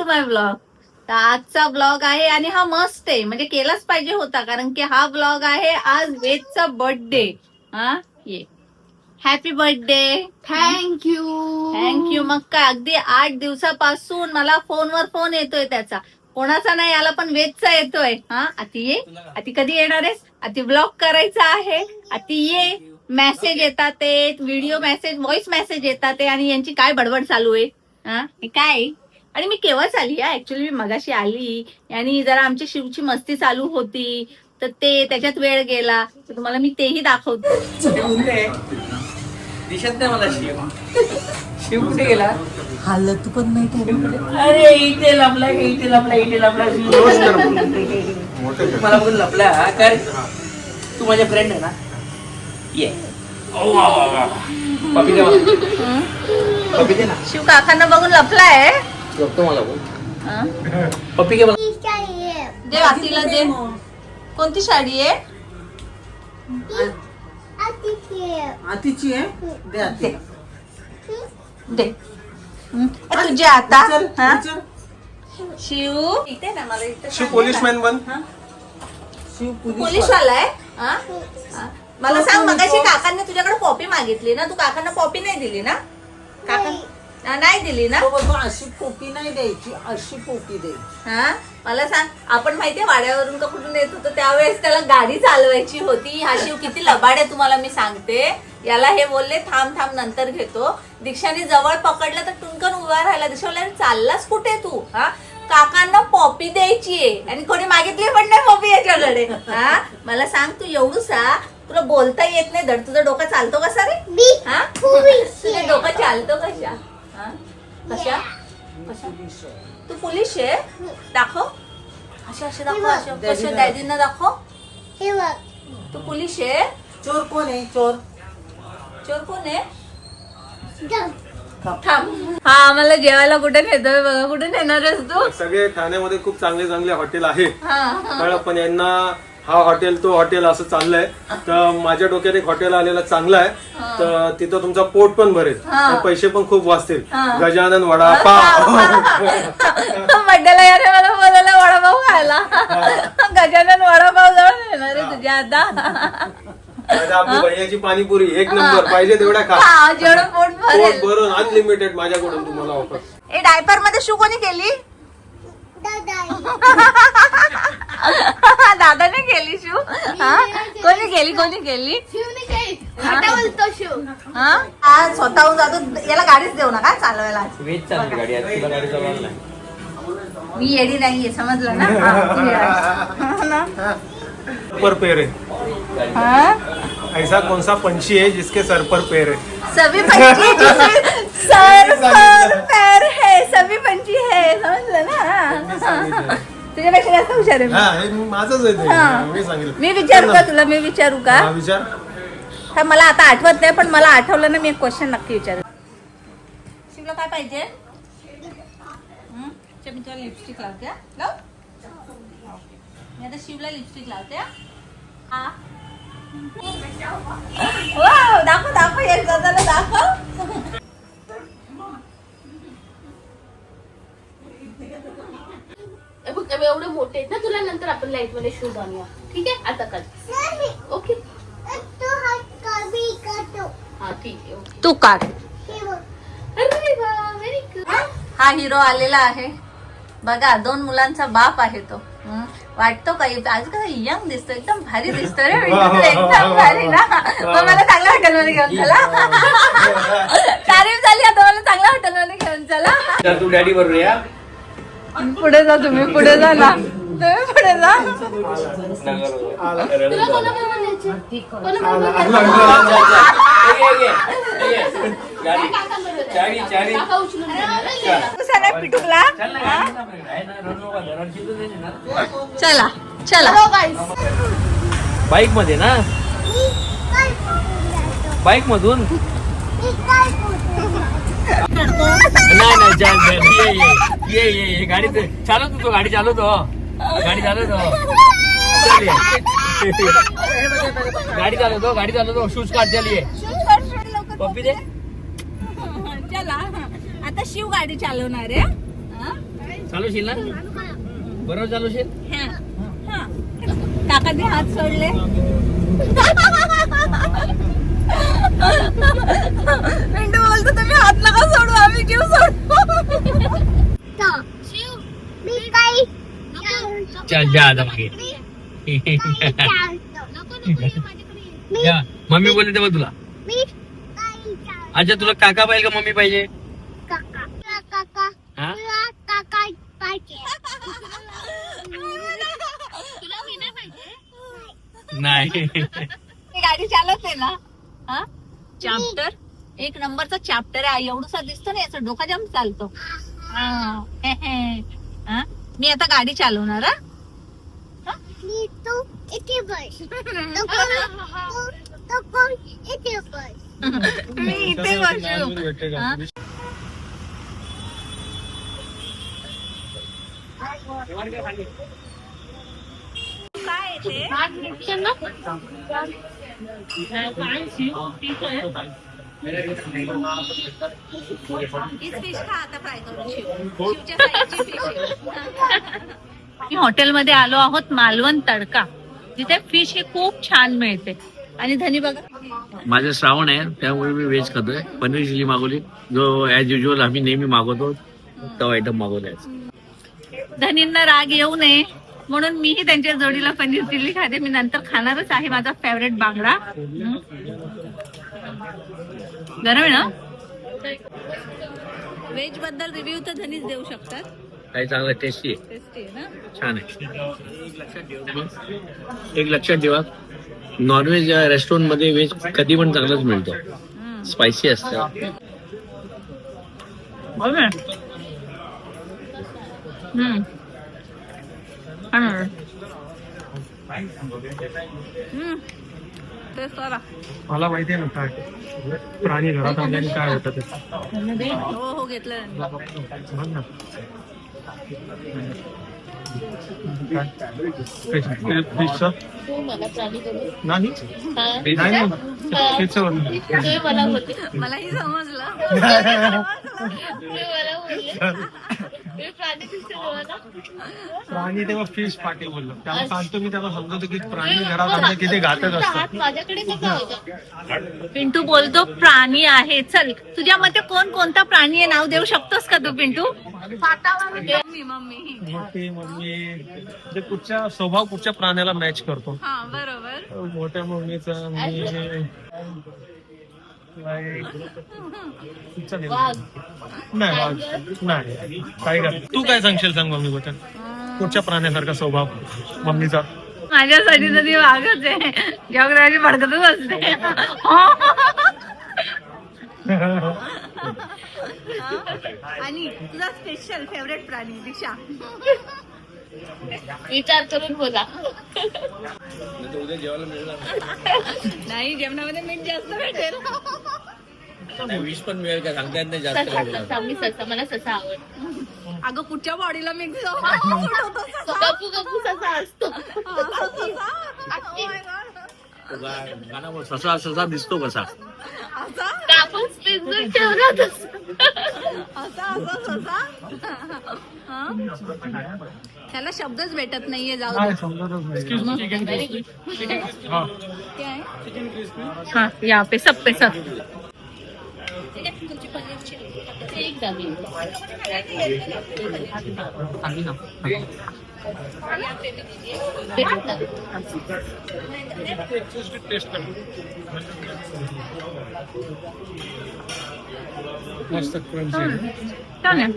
माय blog. तर आजचा blog आहे आणि हा मस्त आहे, म्हणजे केलाच पाहिजे होता, कारण की हा ब्लॉग आहे आज वेदचा बर्थडे. हा ये हॅपी बर्थडे. थँक्यू. मग काय, अगदी 8 दिवसापासून मला फोनवर फोन येतोय त्याचा. कोणाचा नाही आला पण वेदचा येतोय. हा अति ये, अति कधी येणार आहेस, अति ब्लॉग करायचा आहे, अति ये. मेसेज येतात ते, व्हिडिओ मेसेज, व्हॉइस मेसेज येतात ते, आणि यांची काय बडबड चालू आहे. हा हे काय. आणि मी केव्हाच आली हा, ऍक्च्युली मी मगाशी आली आणि जरा आमची शिवची मस्ती चालू होती, तर ते त्याच्यात वेळ गेला. तर तुम्हाला मी तेही दाखवतो. दिसत नाही मला शिव कुठे गेला. हालत पण नाही त्याच्याकडे. अरे इथे लपला मला बघून लपला. काय तू माझ्या फ्रेंड आहे ना. ये पपी दे मला. पपी दे ना. शिव काकांना बघून लपलाय. झोपतो मला बघ. पपी घे मला. दे आतीला दे. कोणती साडी आहे. आतीची आहे दे आती. दे तुझे आता. हा? विचार. शिव इथे ना, मला इथे शिव पोलीसमॅन बन. शिव पोलीस वाला आहे. हा? हा. मला सांग, मगाशी काकांनी तुझ्याकडे कॉपी मागितली ना, तू काकांना कॉपी नाही दिली ना. काका नाही दिली ना. अशी पोपी नाही द्यायची, अशी पोपी द्यायची. हा मला सांग, आपण माहितीये वाड्यावरून का कुठून येत होतो त्यावेळेस त्याला गाडी चालवायची होती. हा शिव किती लबाड आहे तुम्हाला मी सांगते. याला हे बोलले थांब नंतर घेतो. दीक्षाने जवळ पकडलं तर टुनकन उभा राहिला. दीक्षा बोलला चाललास कुठे तू. हा काकांना पॉपी द्यायची आणि कोणी मागितली पण नाही पॉपी याच्याकडे. हा मला सांग, तू एवढूसा तुला बोलता येत नाही धड, तुझं डोकं चालतो कसा रे. हा तुझं डोकं चालतो कशा. हा कशा तू पोलीस आहे. दाखव असे दाखव, असे कसे डॅडींना दाखव. तू पोलीस आहे. चोर कोण आहे. चोर कोण आहे. थांब. हा आम्हाला जेवायला कुठे नेतोय बघा. कुठे नेणार आहेस तू. सगळे ठाण्यामध्ये खूप चांगले चांगले हॉटेल आहे, हा कळलं. पण यांना हा हॉटेल तो हॉटेल असं चाललंय. तर माझ्या डोक्यात एक हॉटेल आलेलं चांगलं आहे, तर तिथं तुमचा पोट पण भरेल, तर पैसे पण खूप वाचतील. गजानन वडापाव. बड्डेला याने मला बोलायला वडापाव खायला. गजानन वडापाव जवळ येणार आहे तुझ्या आता. आपली भैयाची पाणीपुरी एक नंबर, पाहिजे तेवढ्या खा. जेवढं पोट भरून अनलिमिटेड माझ्याकडून तुम्हाला ऑफर. ए डायपर मध्ये शू कोणी केली. दादाने केली शू. कोणी केली. स्वतःहून जातो. याला गाडीच देऊ नका चालवायला. वेज चालली गाडी. आज तुला गाडी चालवायला नाही. मी येडी नाहीये, समजलं ना. पर पैर है, ऐसा कौन सा पंछी है जिसके सर पर पैर है. सभी पंछी सर पर पैर है, सभी पंछी है, समजलं ना. तुझ्यापेक्षा जास्त हुशार आहे. माझंच आहे. मी सांगितलं. मी विचारू का तुला. मी विचारू का. विचार. हा मला आता आठवत नाही, पण मला आठवलं ना मी एक क्वेश्चन नक्की विचारू. शिवला काय पाहिजे. मी तुला लिपस्टिक लावते. मी आता शिवला लिपस्टिक लावते. दाखव एक दादाला दाखव. एवढे मोठे आहेत ना, तुला नंतर आपण लाईट मध्ये शूज आणूया. ठीक आहे आता कर. ओके हा ठीक आहे. ओके तू काढ. अरे वा व्हेरी गुड. हा हिरो आलेला आहे बघा. 2 मुलांचा बाप आहे तो. वाटतो काही आज कसं यंग दिसतो, एकदम भारी दिसतो रे. एकदम भारी ना. मला चांगल्या हॉटेलमध्ये घेऊन चला. तारीफ झाली आता, मला चांगल्या हॉटेलमध्ये घेऊन चला. तर तू डॅडी बरोबर या. पुढे जा तुम्ही. पुढे जा ना. तुम्ही पुढे जा. तुला कोणाबरोबर न्यायचं. पिटुकला. चला बाईक मध्ये ना. बाईक मधून नाही ये गाडी चालवतो तो. गाडी चालवतो. गाडी चालवतो. शूज काढ. चलिए पप्पी दे. चला आता शिव गाडी चालवणार आहे. चालव चालवशील ना? बरोबर चालवशील? काकांनी हात सोडले. पिंटू बोलतो तुम्ही हात नका सोडू, आम्ही जीव सोडतो. चल जा आता मागे. या, मम्मी बोलते तेव्हा तुला. अच्छा तुला काका पाहिजे का मम्मी पाहिजे? हा? नाही. गाडी चालवते ना. हा चॅप्टर एक नंबरचा चॅप्टर आहे. एवढसा दिसतो ना, याचा डोका जाम चालतो. हा, मी आता गाडी चालवणार. मी इथे बसू. हा? काय ते फिश खा आता फ्राय करून. शिवच्या साईडची फिश. मी हॉटेलमध्ये आलो आहोत मालवण तडका, जिथे फिश हे खूप छान मिळते. आणि धनी बघा, माझं श्रावण आहे त्यामुळे मी व्हेज खातोय. पनीर चिली मागवली, जो ऍज युजल आम्ही नेहमी मागवतो तो आयटम मागवलाय. धनींना राग येऊ नये म्हणून मीही त्यांच्या जोडीला पनीर चिल्ली खाते. मी नंतर खाणारच आहे माझा फेवरेट बांगडा. गरम आहे ना. व्हेज बद्दल रिव्ह्यू तर धनीच देऊ शकतात. काही चांगलं टेस्टी आहे, टेस्टी आहे ना. छान आहे. एक लक्षात ठेवा, नॉनव्हेज रेस्टॉरंट मध्ये व्हेज कधी पण चांगलंच मिळतो. स्पायसी असतं. मला माहिती आहे ना काय प्राणी घरात आणल्याने काय होतं ते. हो हो घेतलं. फिशचं नाही मलाही समजलं. प्राणी तेव्हा फिश पाटी बोललो. त्याला सांगतो मी, त्याला समजवतो की प्राणी घरात आणलं किती घातक असतात. पिंटू बोलतो प्राणी आहे. चल, तुझ्या मते कोणता प्राणी आहे, नाव देऊ शकतोस का तू पिंटू? मम्मी म्हणजे कुठच्या स्वभाव कुठच्या प्राण्याला मॅच करतो. हा बरोबर. मोठ्या मम्मीचा नाही काय कर. तू काय सांगशील सांग मम्मी बद्दल? कुठच्या प्राण्यासारखा स्वभाव मम्मीचा? माझ्यासाठी तर ती वाघच आहे. जगराची भडकतच असते. आणि तुझा स्पेशल फेवरेट प्राणी दिशा? विचार करून बोला. उद्या जेवायला मिळणार नाही, जेवणामध्ये मीठ जास्त भेटेल. विष पण मिळेल का सांगता येत नाही. जास्त मी ससा, मला ससा आवडतो. अगं कुठच्या बॉडीला मिक्स गप्पू गप्पू ससा असतो. गाण्यावर ससा ससा दिसतो कसा. कापून स्पेस ठेवला त्याला शब्दच भेटत नाहीये. जाऊ हाँ यहाँ पे सब एक जागी. मस्त क्रंची. छान आहे.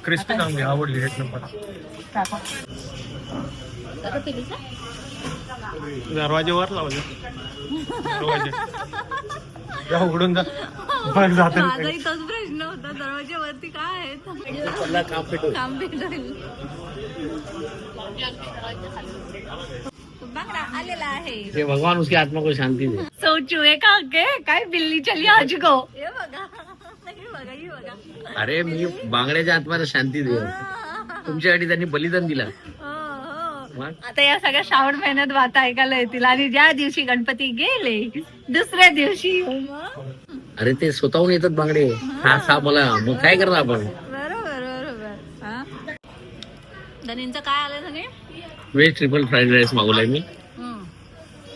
क्रिस्पी चांगली आवडली. एक नंबर. दरवाजेवर लावले. उघडून जा. माझाही तोच प्रश्न होता, दरवाज्यावरती काय आहे? काम भेटेल. बांगडा आलेला आहे. भगवान उसकी आत्मा को शांति दे. सोचू है का काय बिल्ली चली आज को. हे बघा बघा ही बघा. अरे मी बांगड्याच्या आत्म्याला शांती दे. तुमच्यासाठी त्यांनी बलिदान दिला. मग? आता या सगळ्या श्रावण महिन्यात वाता ऐकायला येतील आणि ज्या दिवशी गणपती गेले दुसऱ्या दिवशी अरे ते स्वतःहून येतात बांगडे. हा सा मला मग काय करणार आपण. बरोबर बरोबर. हा धनींचं काय आलं सगळे व्हेज ट्रिपल फ्राईड राईस मागवलाय मी.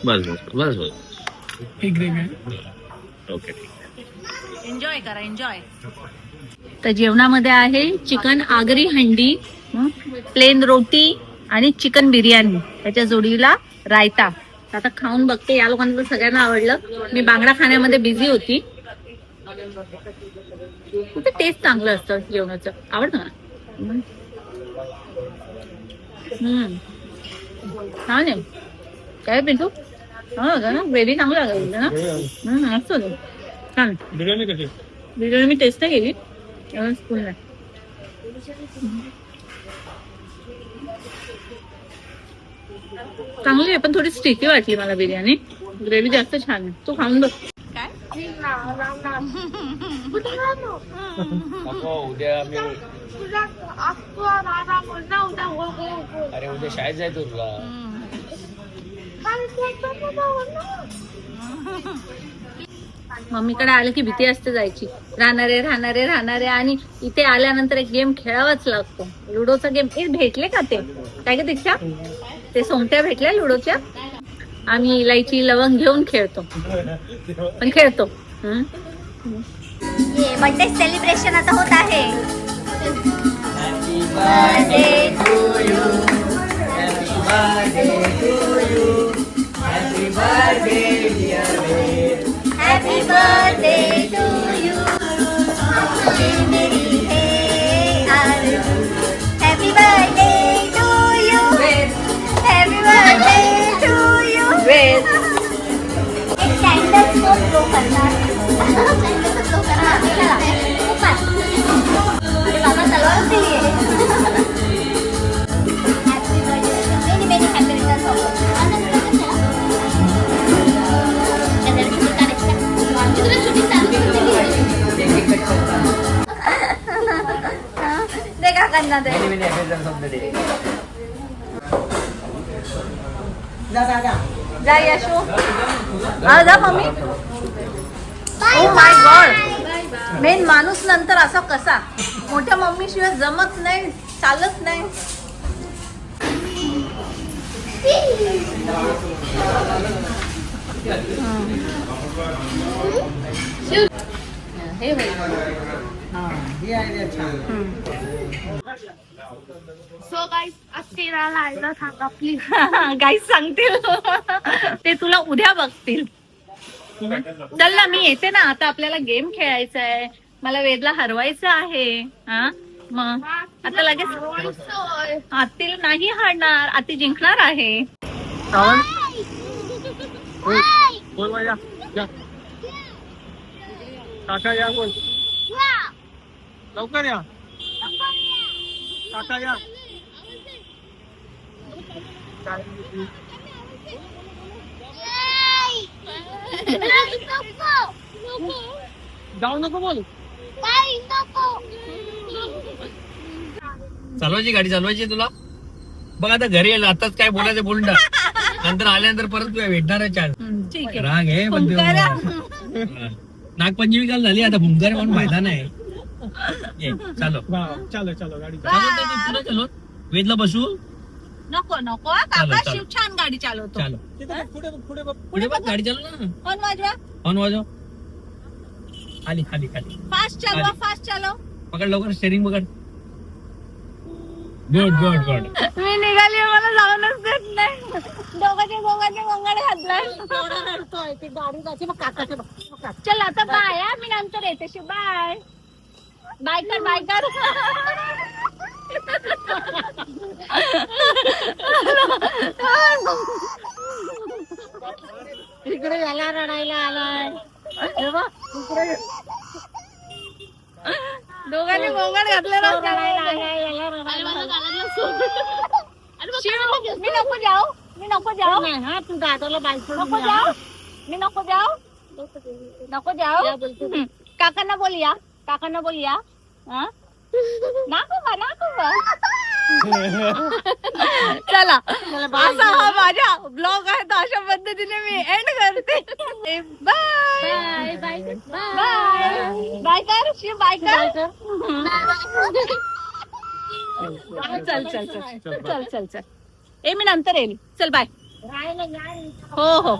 बस बस बस बस. ओके. एन्जॉय करा एन्जॉय. तर जेवणामध्ये आहे चिकन आगरी हंडी, प्लेन रोटी आणि चिकन बिर्याणी, त्याच्या जोडीला रायता. आता खाऊन बघते, या लोकांना तर सगळ्यांना आवडलं. मी बांगडा खाण्यामध्ये बिझी होती. टेस्ट चांगलं असतं जेवणाचं, आवडतं ना. हा नाही काय पिंटू, हा ना ग्रेव्ही चांगलं लागलं ना. मस्त होतं छान. बिर्याणी कशी? बिर्याणी मी टेस्ट नाही केली, स्कूल नाही. चांगली आहे पण थोडी स्टिकी वाटली मला बिर्याणी. ग्रेव्ही जास्त छान आहे. तू खाऊन बघ. काय उद्या अरे उद्या शाळेत जायचं तुला. मम्मीकडे आलं की भीती असते जायची. राहणारे आणि इथे आल्यानंतर एक गेम खेळावाच लागतो, लुडोचा गेम. भेटले का ते काय का दीक्षा, ते सोंगट्या भेटल्या लुडोच्या. आम्ही इलायची लवंग घेऊन खेळतो, पण खेळतो. बर्थडे सेलिब्रेशन आता होत आहे. Happy birthday to you. मेरी है आरज़ू. Happy birthday to you. Happy birthday to you. एक कॅन्डल को ब्लो करणार. कॅन्डल ब्लो करणार. अरे बाबा तलवार दिली आहे. Happy birthday. मेरी happy returns. देखा करना दे. जा यशू, जा mummy. Oh my God, main माणूस नंतर असा कसा. मोठ्या मम्मी शिवाय जमत नाही, चालत नाही. हे सो गाईस अस्थिराला आयला सांगा प्लीज. गाईस सांगतील ते तुला उद्या बघतील. चल ना मी येते ना. आता आपल्याला गेम खेळायचा आहे, मला वेदला हरवायचं आहे. हा मग आता लगेच आती नाही हारणार, आती जिंकणार आहे. काका या, बोल लवकर या. काका या. जाऊ नको बोल. चालवायची गाडी चालवायची तुला. बघ आता घरी येईल, आताच काय बोलायचं बोलून टाक. नंतर आल्यानंतर परत तुला भेटणार आहे चान्स. ठीक आहे. राग आहे पण नागपंचमी काल झाली, आता भुंगार म्हणून फायदा नाही. चालो चलो गाडी. तुला चलो. वेदला बसू. नको नको चालो, काका, चालो. शिव छान गाडी चालवतो. चालो पुढे बघ. पुढे बघ, गाडी चालू ना. फोन वाजवा. ऑन वाजव. खाली खाली खाली फास्ट चालवा, फास्ट चालव. पकड लवकर, स्टेरिंग पकड. Good good good. मी निघाली, मला जाऊनच देत नाही. दोघांचे गोंगाडे घातलाय. ती गाडी जायची मग काकाचे बघ. चल आता बाय. मी नंतर येते. बाय बाय कर, बाय कर. इकडे याला रडायला आलाय. दोघांनी गोंगाड घातले मी नको जाऊ, मी नको जाऊ. हा तू दादाला बायको नको जाऊ, मी नको जाऊ, नको जाऊ. काकांना बोल या, काकांना बोल या. हा? नाकोबा नाकोबा. चला असा हा माझा ब्लॉग आहे तर अशा पद्धतीने मी एंड करते. Bye bye bye bye bye कर शिव बाय कर. चल चल चल चल चल चल. मी नंतर येईल. चल बाय. हो हो.